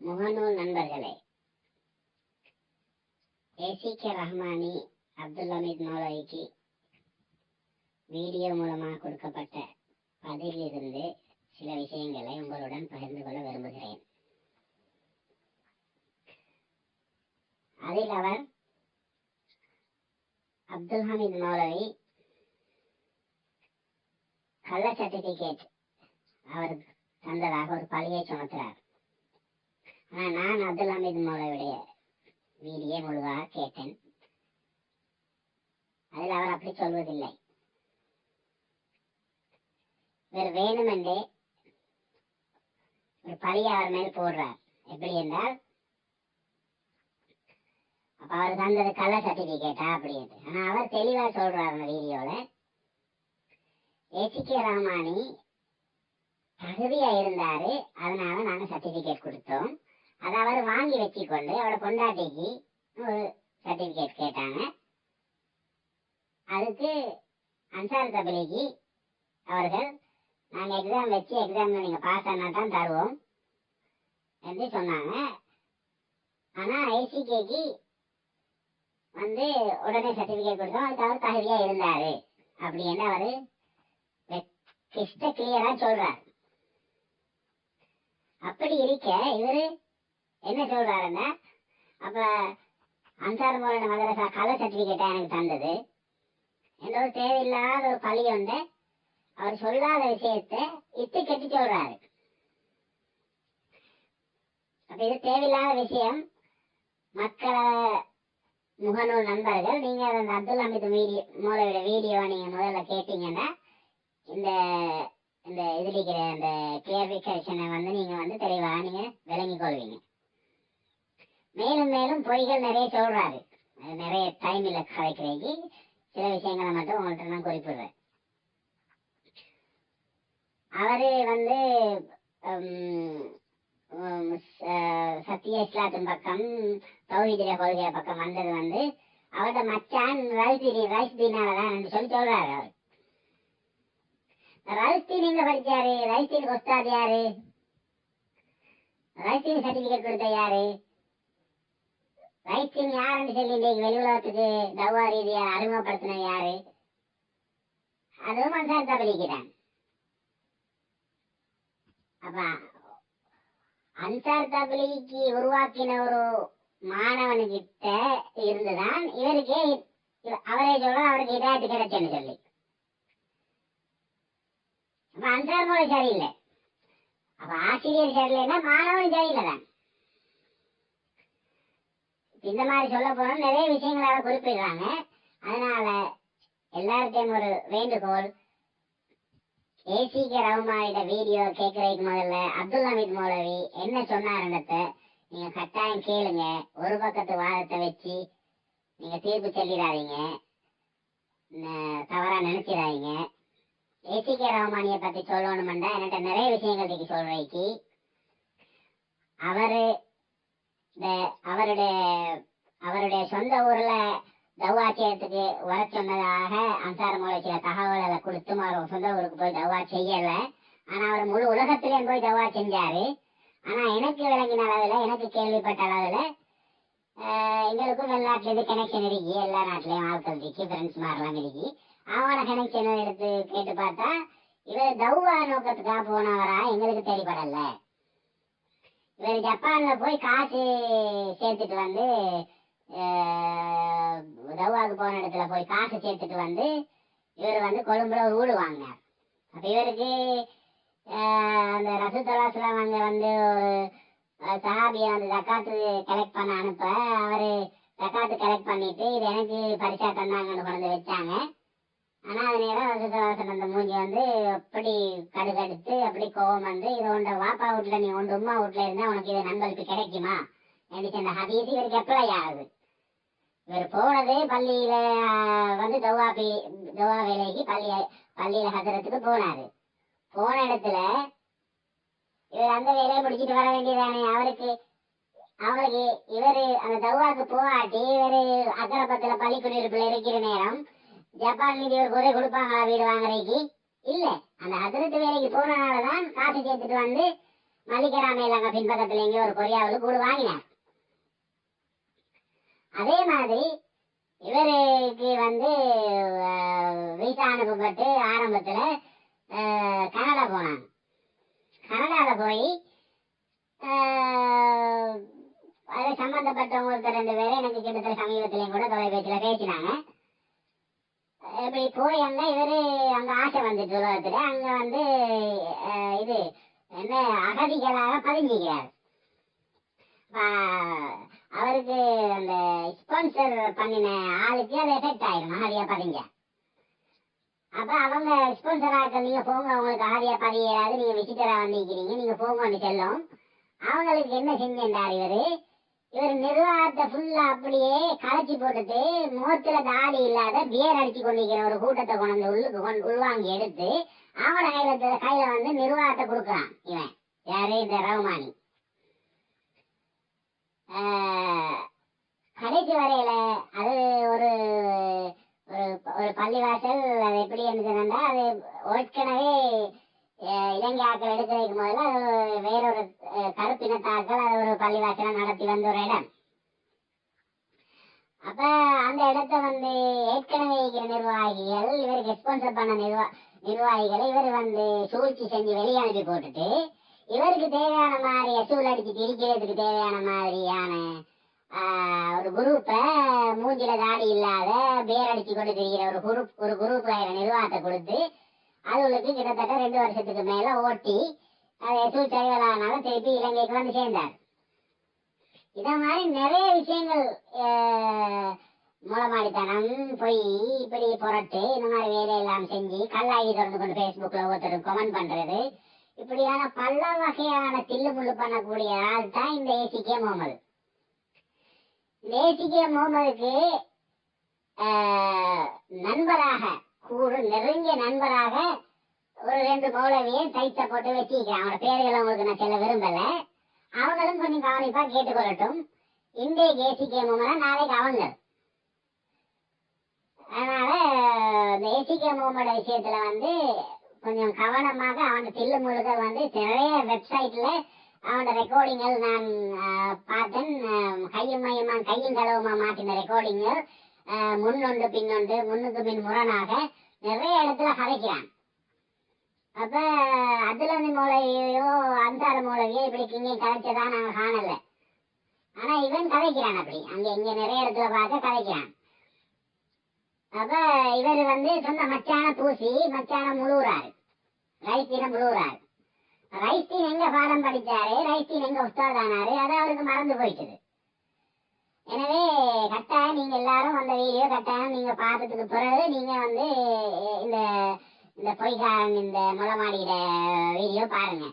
முகநூல் நண்பர்களே, ACK Rahmani Abdul Hamid மௌலவிக்கு video மூலமாக கொடுக்கப்பட்ட பதிலிலிருந்து சில விஷயங்களை உங்களுடன் பகிர்ந்து கொள்ள விரும்புகிறேன். அதில் அவர் அப்துல் ஹமீத் மௌலவி கள்ள சர்டிபிகேட் அவருக்கு தந்ததாக ஒரு பழியை சுமத்துறார். ஆனால் நான் அப்துல் ஹமீத் மௌலவியுடைய வீடியோ முழுதாக கேட்டேன். அதில் அவர் அப்படி சொல்வதில்லை. இவர் வேணுமென்றே ஒரு பழியை அவர் மேல் போடுறார். எப்படி என்றால், அப்ப அவர் தந்தது கள்ள சர்டிபிகேட்டா அப்படின்னு. ஆனா அவர் தெளிவா சொல்றார் அந்த வீடியோல, ஏசிகே ரஹ்மானி தகுதியா இருந்தாரு, அதனால நாங்க சர்டிபிகேட் கொடுத்தோம். அதை அவர் வாங்கி வச்சுக்கொண்டு அவரோட பொண்டாட்டிக்கு ஒரு சர்டிபிகேட் கேட்டாங்க. அதுக்கு அன்சார் தப்லீகி அவர்கள், நாங்க எக்ஸாம் வச்சு எக்ஸாம்ல நீங்க பாஸ் ஆனா தான் தருவோம் என்று சொன்னாங்க. ஆனா ஐசிகேக்கு உடனே சர்டிபிகேட் கொடுத்தோம், அதுக்கு அவர் தகுதியா இருந்தாரு அப்படின்னு அவரு கிளியரா சொல்றாரு. அப்படி இருக்க இவரு என்ன சொல்றாருன்னா, அப்ப அன்சார் மௌலானா மதரசா கள்ள சர்டிபிகேட்டா எனக்கு தந்தது என்ற ஒரு தேவையில்லாத ஒரு பழி ஒன்றை அவர் சொல்லாத விஷயத்த இட்டு கட்டி சொல்றாரு. அப்ப இது தேவையில்லாத விஷயம். மக்களை முகநூல் நண்பர்கள், நீங்க அந்த அப்துல் ஹமீத் மௌலவியோட வீடியோ நீங்க முதல்ல கேட்டீங்கன்னா இந்த இந்த இதுல இருக்கிற அந்த கிளியரிபிகேஷனை நீங்க தெளிவாக நீங்க விளங்கிக் கொள்வீங்க. மேலும் மேலும் பொய்கள் நிறைய சொல்றாரு. நிறைய டைம் இல்லை கலைக்கிறதுக்கு, சில விஷயங்களை மட்டும் உங்கள்கிட்ட நான் குறிப்பிடுறேன். அவரு சத்திய இஸ்லாத்தின் பக்கம், தௌஹீதுடைய கொள்கை பக்கம் வந்தது அவரோட மச்சான் ரைஸ்தீனாலதான் என்று சொல்லி சொல்றாரு. அவர் ரைஸ்தீன் எங்க படிச்சாரு? ரைஸ்தீனுக்கு உஸ்தாத் யாரு? ரைஸ்தீன் சர்டிபிகேட் கொடுத்த யாரு? ரைஸ்தீன் யாருன்னு சொல்லி இன்றைக்கு வெளி உலகத்துக்கு தவா ரீதியா அறிமுகப்படுத்தினது யாரு? அதுவும் அன்சார் தப்லீகி தான். அப்ப அன்சார் தப்லீகி உருவாக்கின ஒரு மாணவனுக்கிட்ட இருந்துதான் இவருக்கே அவரே சொல்ல அவருக்கு இதாயத்து கிடைச்சேன்னு சொல்லி. அப்ப அன்சார் மௌலவி சரியில்லை, அப்ப ஆசிரியர் சரியில்லைன்னா மாணவன் சரியில்லை தான். இந்த மாதிரி சொல்ல போனா நிறைய விஷயங்களை குறிப்பிடுறாங்க. அதனால எல்லார்ட்டையும் ஒரு வேண்டுகோள், ஏசிகே ரஹ்மானியோட வீடியோ கேட்கறதுக்கு முதல்ல அப்துல் ஹமீத் மௌலவி என்ன சொன்னார்ன்றத நீங்க கட்டாயம் கேளுங்க. ஒரு பக்கத்து வாதத்தை வச்சு நீங்க தீர்ப்பு சொல்லிடாதீங்க, தவறா நினைச்சிடாதீங்க. ஏசிகே ரஹ்மானியை பத்தி சொல்லணும்டா என்கிட்ட நிறைய விஷயங்கள் சொல்றதுக்கு. அவருடைய சொந்த ஊர்ல தவா செய்யறதுக்கு வர சொன்னதாக அன்சார் மௌலவி சில தகவல்களை கொடுத்தும் அவர் சொந்த ஊருக்கு போய் தவா செய்யல. ஆனா அவர் முழு உலகத்திலேயும் போய் தவா செஞ்சாரு. ஆனா எனக்கு விளங்கின அளவுல, எனக்கு கேள்விப்பட்ட அளவுல, எங்களுக்கும் வெளிநாட்டிலிருந்து கனெக்ஷன் இருக்கு, எல்லா நாட்டிலையும் ஆட்கள் இருக்கு, ஃப்ரெண்ட்ஸ் மாதிரிலாம் இருக்கு. அவனோட கனெக்ஷன் எடுத்து கேட்டு பார்த்தா இவர் தவா நோக்கத்துக்காக போனவரா எங்களுக்கு தெரியப்படல. இவர் ஜப்பான்ல போய் காசு சேர்த்துட்டு தவாவுக்கு போன இடத்துல போய் காசு சேர்த்துட்டு இவர் கொழும்புல ஒரு வீடு வாங்கினார். அப்ப இவருக்கு அந்த ரசூலுல்லாஹி ஒரு சஹாபியை ஜக்காத்து கலெக்ட் பண்ண அனுப்ப, அவரு ஜக்காத்து கலெக்ட் பண்ணிட்டு இது எனக்கு பரிசா தந்தாங்கன்னு கொண்டு வச்சாங்க. ஆனா அது நேரம் ரசூலுல்லாஹி அந்த மூஞ்சி அப்படி கடுகடுத்து அப்படி கோவம் இது உண்ட வாப்பா வீட்டுல நீ உண்டு உமா வீட்டுல இருந்தா உனக்கு இது நண்பளிப்பு கிடைக்குமா என்று சொன்ன ஹதீஸ் இவருக்கு அப்ளை ஆகுது. இவர் போனது பள்ளியில தவா வேலைக்கு பள்ளியில ஹசரத்துக்கு போனாரு. போன இடத்துல இவர் அந்த வேலையை முடிச்சுட்டு வர வேண்டியதானே. அவருக்கு இவரு அந்த தவாக்கு போகாட்டி இவரு அக்கரப்பத்துல பள்ளி குடியிருப்புல இருக்கிற நேரம் ஜப்பான் மீது இவர் குறை கொடுப்பாங்களா வீடு வாங்குறதுக்கு? இல்ல. அந்த ஹசரத்து வேலைக்கு போனனாலதான் காசு சேர்த்துட்டு மல்லிகராமையில் அங்க பின்பக்கத்துல எங்கேயோ ஒரு கொரியாவில் கூடு வாங்கினார். அதே மாதிரி இவருக்கு வந்து விசா அனுப்பப்பட்டு ஆரம்பத்துல கனடா போனாங்க. கனடால போய் அதை சம்பந்தப்பட்டவங்க ஒருத்தர் 2 பேரை எனக்கு கிட்டத்தட்ட சமீபத்திலையும் கூட தொலைபேசியில பேசினாங்க. இப்படி போய் அங்க இவரு அங்க ஆசை வந்துட்டு உலகத்துல அங்க வந்து இது என்ன அகதிகளாக பதிஞ்சுக்கிறார். அவருக்கு அந்த ஸ்பான்சர் பண்ணின ஆளுக்கு அது எஃபெக்ட் ஆயிரும் அகதியா பதிஞ்ச. அப்ப அவங்க ஸ்பான்சர் ஆட்கள் நீங்க போங்க, உங்களுக்கு அகதியா பதியாது, நீங்க விசிட்டரா வந்திருக்கிறீங்க, நீங்க போங்கன்னு செல்லும். அவங்களுக்கு என்ன செஞ்சார் இவர் நிர்வாகத்தை ஃபுல்லா அப்படியே களைச்சி போட்டுட்டு முகத்துல தாடி இல்லாத பியர் அடிச்சு கொண்டிருக்கிற ஒரு கூட்டத்தை கொண்டு உள்ளுக்கு உள்வாங்கி எடுத்து அவனோட கையில வந்து நிர்வாகத்தை கொடுக்குறான். இவன் யாரு? இந்த ரகுமானி. கடைசி வரையில அது ஒரு ஒரு பள்ளிவாசல். அது எப்படி இருந்துச்சுன்னா அது ஏற்கனவே இலங்கை ஆக்கள் எடுக்கிறதுக்கு முதல்ல அது வேறொரு கருப்பினத்தாக்கள் அது ஒரு பள்ளிவாசலை நடத்தி வந்த ஒரு இடம். அப்ப அந்த இடத்த வந்து ஏற்கனவே இருக்கிற நிர்வாகிகள் இவருக்கு ஸ்பான்சர் பண்ண நிர்வாகிகளை இவர் வந்து சூழ்ச்சி செஞ்சு வெளியே அனுப்பி போட்டுட்டு இவருக்கு தேவையான மாதிரி எசூல் அடிச்சு திரிக்கிறதுக்கு தேவையான மாதிரியான ஒரு குரூப்பை மூஞ்சில தாடி இல்லாத பேர் அடிச்சு கொண்டு திரிகிற ஒரு குரூப் நிர்வாகத்தை கொடுத்து அதுகளுக்கு கிட்டத்தட்ட 2 வருஷத்துக்கு மேல ஓட்டி அது எசூல் சரிவலானால திருப்பி இலங்கைக்கு வந்து சேர்ந்தார். இத மாதிரி நிறைய விஷயங்கள் மூலமாடித்தனம் பொய் இப்படி புரட்டு இந்த மாதிரி வேலையெல்லாம் செஞ்சு கல்லாகி திறந்து கொண்டு பேஸ்புக்ல ஒருத்தர் கமெண்ட் பண்றது இப்படியான பல வகையான தில்லு முள்ளு பண்ணக்கூடிய ஆள் தான் இந்த ஏசிகே முகமது. இந்த ஏசிகே முகமதுக்கு நண்பராக நெருங்கிய நண்பராக ஒரு 2 மௌலவியை டைட்ட போட்டு வச்சிருக்கேன். அவனோட பேர்களை உங்களுக்கு நான் சொல்ல விரும்பல. அவங்களும் கொஞ்சம் கவனிப்பா கேட்டுக்கொள்ளட்டும். இன்றைக்கு ஏசிகே முகமது நாளைக்கு அவங்க. அதனால இந்த ஏசிகே முகமது விஷயத்துல வந்து கொஞ்சம் கவனமாக அவன் தில்லு முழுக்கள் வந்து நிறைய வெப்சைட்ல அவனோட ரெக்கார்டிங்கள் நான் பார்த்தேன். கையும் மையமா கையும் களவுமா மாட்டின ரெக்கார்டிங்கள் முன்னொன்று பின்னொன்று முன்னுக்கு பின் முரணாக நிறைய இடத்துல கதைக்கிறான். அப்ப அதுலனி மூலவியோ அன்சார மூலவியோ இப்படி இங்கே கதைச்சதா நாங்க காணல. ஆனா இவன் கதைக்கிறான் அப்படி அங்க இங்க நிறைய இடத்துல பார்க்க கதைக்கிறான். அப்ப இவர் வந்து சொந்த மச்சான பூசி மச்சான முழுறாரு, ரைஸ்தீன முழுறாரு. ரைஸ்தீன் எங்க பாடம் படிச்சாரு, ரைஸ்தீன் எங்க உஸ்தாதானாரு, அது அவருக்கு மறந்து போயிட்டது. எனவே கட்டாயம் நீங்க எல்லாரும் அந்த வீடியோ கட்டாயம் நீங்க பார்த்ததுக்கு பிறகு நீங்க வந்து இந்த பொய்காரன் இந்த முளமாடியிட வீடியோ பாருங்க.